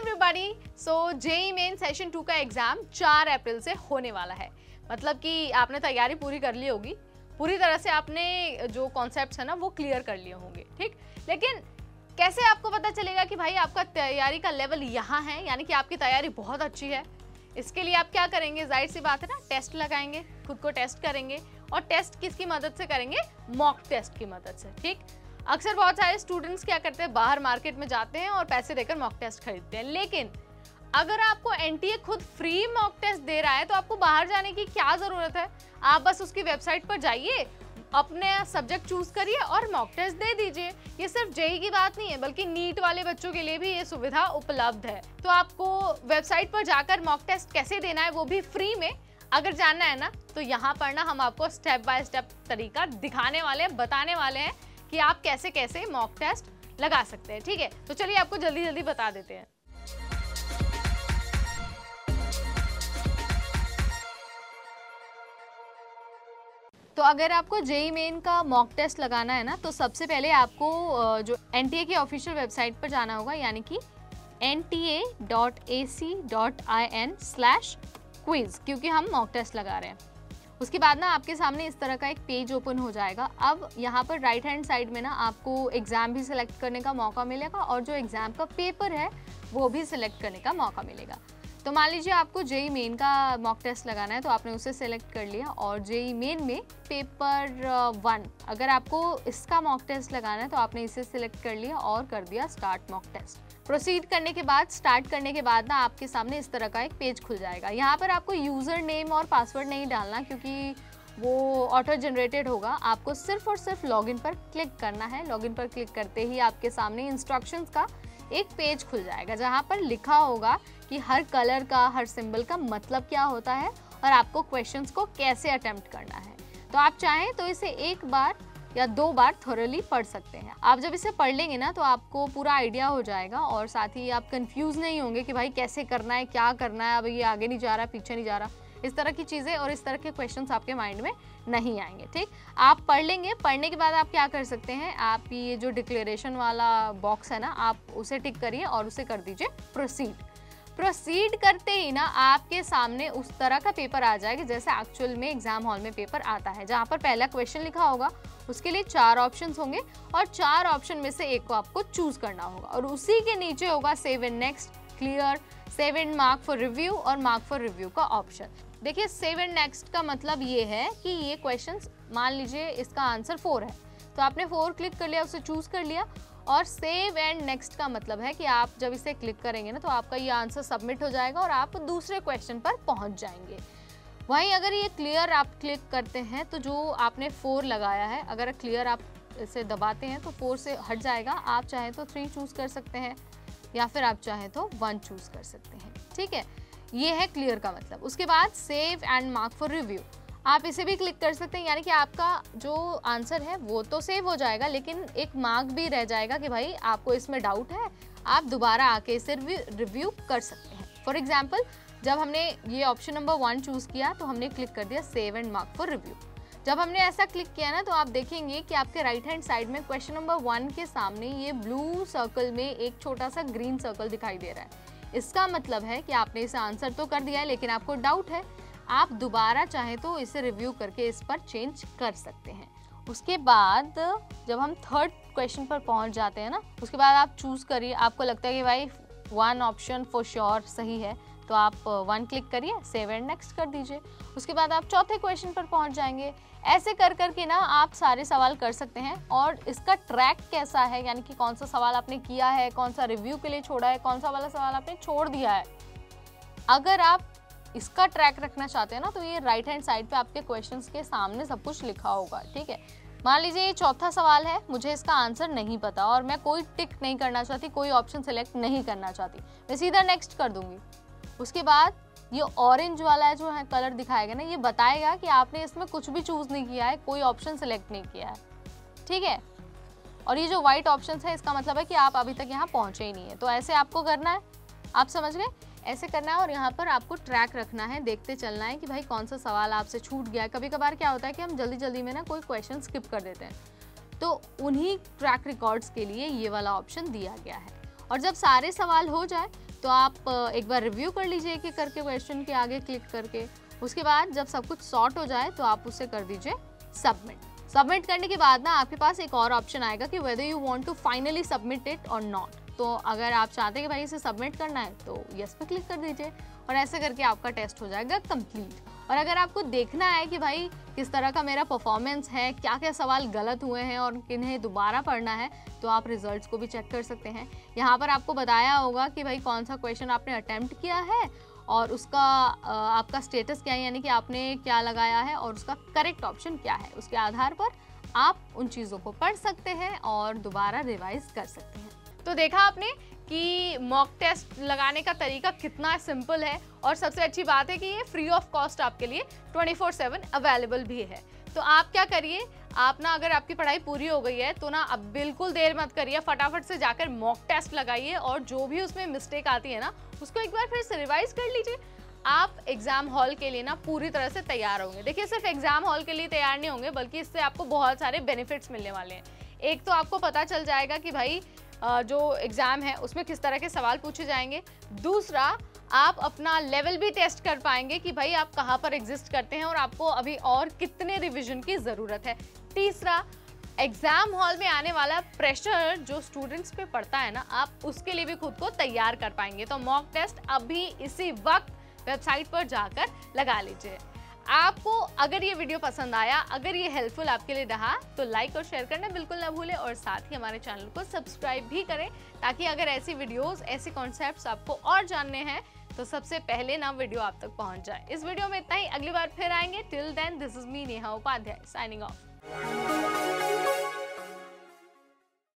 Everybody, सो JEE main session 2 का exam 4 अप्रैल से होने वाला है। मतलब कि आपने तैयारी पूरी कर ली होगी, पूरी तरह से आपने जो कॉन्सेप्ट्स है ना वो क्लियर कर लिए होंगे, ठीक। लेकिन कैसे आपको पता चलेगा कि भाई आपका तैयारी का लेवल यहाँ है, यानी कि आपकी तैयारी बहुत अच्छी है। इसके लिए आप क्या करेंगे, जाहिर सी बात है ना, टेस्ट लगाएंगे, खुद को टेस्ट करेंगे। और टेस्ट किसकी मदद से करेंगे? मॉक टेस्ट की मदद से, ठीक। अक्सर बहुत सारे स्टूडेंट्स क्या करते हैं, बाहर मार्केट में जाते हैं और पैसे देकर मॉक टेस्ट खरीदते हैं। लेकिन अगर आपको एनटीए खुद फ्री मॉक टेस्ट दे रहा है तो आपको बाहर जाने की क्या जरूरत है? आप बस उसकी वेबसाइट पर जाइए, अपने सब्जेक्ट चूज करिए और मॉक टेस्ट दे दीजिए। ये सिर्फ जेईई की बात नहीं है, बल्कि नीट वाले बच्चों के लिए भी ये सुविधा उपलब्ध है। तो आपको वेबसाइट पर जाकर मॉक टेस्ट कैसे देना है, वो भी फ्री में, अगर जानना है ना, तो यहाँ पर ना हम आपको स्टेप बाय स्टेप तरीका दिखाने वाले हैं, बताने वाले हैं कि आप कैसे कैसे मॉक टेस्ट लगा सकते हैं, ठीक है। तो चलिए आपको जल्दी जल्दी बता देते हैं। तो अगर आपको जेईई मेन का मॉक टेस्ट लगाना है ना, तो सबसे पहले आपको जो एनटीए की ऑफिशियल वेबसाइट पर जाना होगा, यानी कि nta.ac.in/quiz, क्योंकि हम मॉक टेस्ट लगा रहे हैं। उसके बाद ना आपके सामने इस तरह का एक पेज ओपन हो जाएगा। अब यहाँ पर राइट हैंड साइड में ना आपको एग्जाम भी सिलेक्ट करने का मौका मिलेगा और जो एग्जाम का पेपर है वो भी सिलेक्ट करने का मौका मिलेगा। तो मान लीजिए आपको जेईई मेन का मॉक टेस्ट लगाना है, तो आपने उसे सेलेक्ट कर लिया और जेईई मेन में पेपर 1, अगर आपको इसका मॉक टेस्ट लगाना है तो आपने इसे सिलेक्ट कर लिया और कर दिया स्टार्ट मॉक टेस्ट। प्रोसीड करने के बाद, स्टार्ट करने के बाद ना आपके सामने इस तरह का एक पेज खुल जाएगा। यहाँ पर आपको यूज़र नेम और पासवर्ड नहीं डालना, क्योंकि वो ऑटो जनरेटेड होगा। आपको सिर्फ और सिर्फ लॉगिन पर क्लिक करना है। लॉगिन पर क्लिक करते ही आपके सामने इंस्ट्रक्शंस का एक पेज खुल जाएगा, जहाँ पर लिखा होगा कि हर कलर का, हर सिंबल का मतलब क्या होता है और आपको क्वेश्चंस को कैसे अटेम्प्ट करना है। तो आप चाहें तो इसे एक बार या 2 बार थोरली पढ़ सकते हैं। आप जब इसे पढ़ लेंगे ना तो आपको पूरा आइडिया हो जाएगा और साथ ही आप कंफ्यूज नहीं होंगे कि भाई कैसे करना है, क्या करना है, अब ये आगे नहीं जा रहा, पीछे नहीं जा रहा। इस तरह की चीज़ें और इस तरह के क्वेश्चंस आपके माइंड में नहीं आएंगे, ठीक। आप पढ़ लेंगे। पढ़ने के बाद आप क्या कर सकते हैं, आप ये जो डिक्लेरेशन वाला बॉक्स है ना, आप उसे टिक करिए और उसे कर दीजिए प्रोसीड। प्रोसीड करते ही ना आपके सामने उस तरह का पेपर आ जाएगा जैसे एक्चुअल में एग्जाम हॉल में पेपर आता है, जहाँ पर पहला क्वेश्चन लिखा होगा, उसके लिए 4 ऑप्शंस होंगे और 4 ऑप्शन में से एक को आपको चूज करना होगा और उसी के नीचे होगा save and next, clear, save and mark for review और मार्क फॉर रिव्यू का ऑप्शन। देखिए, सेव एंड नेक्स्ट का मतलब ये है कि ये क्वेश्चंस, मान लीजिए इसका आंसर 4 है, तो आपने 4 क्लिक कर लिया, उसे चूज कर लिया। और सेव एंड नेक्स्ट का मतलब है कि आप जब इसे क्लिक करेंगे ना तो आपका ये आंसर सबमिट हो जाएगा और आप दूसरे क्वेश्चन पर पहुंच जाएंगे। वहीं अगर ये क्लियर आप क्लिक करते हैं तो जो आपने 4 लगाया है, अगर क्लियर आप इसे दबाते हैं तो 4 से हट जाएगा। आप चाहें तो 3 चूज कर सकते हैं या फिर आप चाहें तो 1 चूज कर सकते हैं, ठीक है। ये है क्लियर का मतलब। उसके बाद save and mark for review, आप इसे भी क्लिक कर सकते हैं, यानी कि आपका जो आंसर है वो तो सेव हो जाएगा, लेकिन एक मार्क भी रह जाएगा कि भाई आपको इसमें डाउट है, आप दोबारा आके इसे रिव्यू कर सकते हैं। फॉर एग्जाम्पल, जब हमने ये ऑप्शन नंबर 1 चूज किया तो हमने क्लिक कर दिया save and mark for review. जब हमने ऐसा क्लिक किया ना तो आप देखेंगे कि आपके राइट हैंड साइड में क्वेश्चन नंबर 1 के सामने ये ब्लू सर्कल में एक छोटा सा ग्रीन सर्कल दिखाई दे रहा है। इसका मतलब है कि आपने इसे आंसर तो कर दिया है, लेकिन आपको डाउट है, आप दोबारा चाहें तो इसे रिव्यू करके इस पर चेंज कर सकते हैं। उसके बाद जब हम 3rd क्वेश्चन पर पहुंच जाते हैं ना, उसके बाद आप चूज करिए, आपको लगता है कि भाई 1 ऑप्शन फॉर श्योर सही है, तो आप 1 क्लिक करिए, सेव एंड नेक्स्ट कर दीजिए। उसके बाद आप 4थे क्वेश्चन पर पहुंच जाएंगे। ऐसे कर करके ना आप सारे सवाल कर सकते हैं। और इसका ट्रैक कैसा है, यानी कि कौन सा सवाल आपने किया है, कौन सा रिव्यू के लिए छोड़ा है, कौन सा वाला सवाल आपने छोड़ दिया है, अगर आप इसका ट्रैक रखना चाहते हैं ना तो ये राइट हैंड साइड पे आपके क्वेश्चंस के सामने सब कुछ लिखा होगा, ठीक है। मान लीजिए ये 4था सवाल है, मुझे इसका आंसर नहीं पता और मैं कोई टिक नहीं करना चाहती, कोई ऑप्शन सेलेक्ट नहीं करना चाहती, मैं सीधा नेक्स्ट कर दूंगी। उसके बाद ये ऑरेंज वाला जो है कलर दिखाएगा ना, ये बताएगा कि आपने इसमें कुछ भी चूज नहीं किया है, कोई ऑप्शन सेलेक्ट नहीं किया है, ठीक है। और ये जो व्हाइट ऑप्शन है, इसका मतलब है कि आप अभी तक यहाँ पहुंचे ही नहीं है। तो ऐसे आपको करना है, आप समझ गए, ऐसे करना है और यहाँ पर आपको ट्रैक रखना है, देखते चलना है कि भाई कौन सा सवाल आपसे छूट गया है। कभी कभार क्या होता है कि हम जल्दी जल्दी में ना कोई क्वेश्चन स्किप कर देते हैं, तो उन्हीं ट्रैक रिकॉर्ड्स के लिए ये वाला ऑप्शन दिया गया है। और जब सारे सवाल हो जाए तो आप एक बार रिव्यू कर लीजिए कि करके क्वेश्चन के आगे क्लिक करके। उसके बाद जब सब कुछ सॉर्ट हो जाए तो आप उसे कर दीजिए सबमिट। सबमिट करने के बाद ना आपके पास एक और ऑप्शन आएगा कि whether you want to finally submit it or not. तो अगर आप चाहते हैं कि भाई इसे सबमिट करना है तो यस पे क्लिक कर दीजिए और ऐसे करके आपका टेस्ट हो जाएगा कंप्लीट। और अगर आपको देखना है कि भाई किस तरह का मेरा परफॉर्मेंस है, क्या क्या सवाल गलत हुए हैं और किन्हें दोबारा पढ़ना है, तो आप रिजल्ट्स को भी चेक कर सकते हैं। यहाँ पर आपको बताया होगा कि भाई कौन सा क्वेश्चन आपने अटेम्प्ट किया है और उसका आपका स्टेटस क्या है, यानी कि आपने क्या लगाया है और उसका करेक्ट ऑप्शन क्या है। उसके आधार पर आप उन चीज़ों को पढ़ सकते हैं और दोबारा रिवाइज कर सकते हैं। तो देखा आपने कि मॉक टेस्ट लगाने का तरीका कितना सिंपल है और सबसे अच्छी बात है कि ये फ्री ऑफ कॉस्ट आपके लिए 24/7 अवेलेबल भी है। तो आप क्या करिए, आप ना अगर आपकी पढ़ाई पूरी हो गई है तो ना अब बिल्कुल देर मत करिए, फटाफट से जाकर मॉक टेस्ट लगाइए और जो भी उसमें मिस्टेक आती है ना उसको एक बार फिर से रिवाइज कर लीजिए। आप एग्जाम हॉल के लिए ना पूरी तरह से तैयार होंगे। देखिए सिर्फ एग्जाम हॉल के लिए तैयार नहीं होंगे बल्कि इससे आपको बहुत सारे बेनिफिट्स मिलने वाले हैं। एक तो आपको पता चल जाएगा कि भाई जो एग्ज़ाम है उसमें किस तरह के सवाल पूछे जाएंगे। दूसरा, आप अपना लेवल भी टेस्ट कर पाएंगे कि भाई आप कहाँ पर एग्जिस्ट करते हैं और आपको अभी और कितने रिवीजन की ज़रूरत है। तीसरा, एग्ज़ाम हॉल में आने वाला प्रेशर जो स्टूडेंट्स पे पड़ता है ना, आप उसके लिए भी खुद को तैयार कर पाएंगे। तो मॉक टेस्ट अभी इसी वक्त वेबसाइट पर जाकर लगा लीजिए। आपको अगर ये वीडियो पसंद आया, अगर ये हेल्पफुल आपके लिए रहा तो लाइक और शेयर करना बिल्कुल ना भूलें और साथ ही हमारे चैनल को सब्सक्राइब भी करें ताकि अगर ऐसी वीडियोस, ऐसे कॉन्सेप्ट्स आपको और जानने हैं तो सबसे पहले ना वीडियो आप तक पहुंच जाए। इस वीडियो में इतना ही, अगली बार फिर आएंगे। Till then, this is me Neha Upadhyay signing of.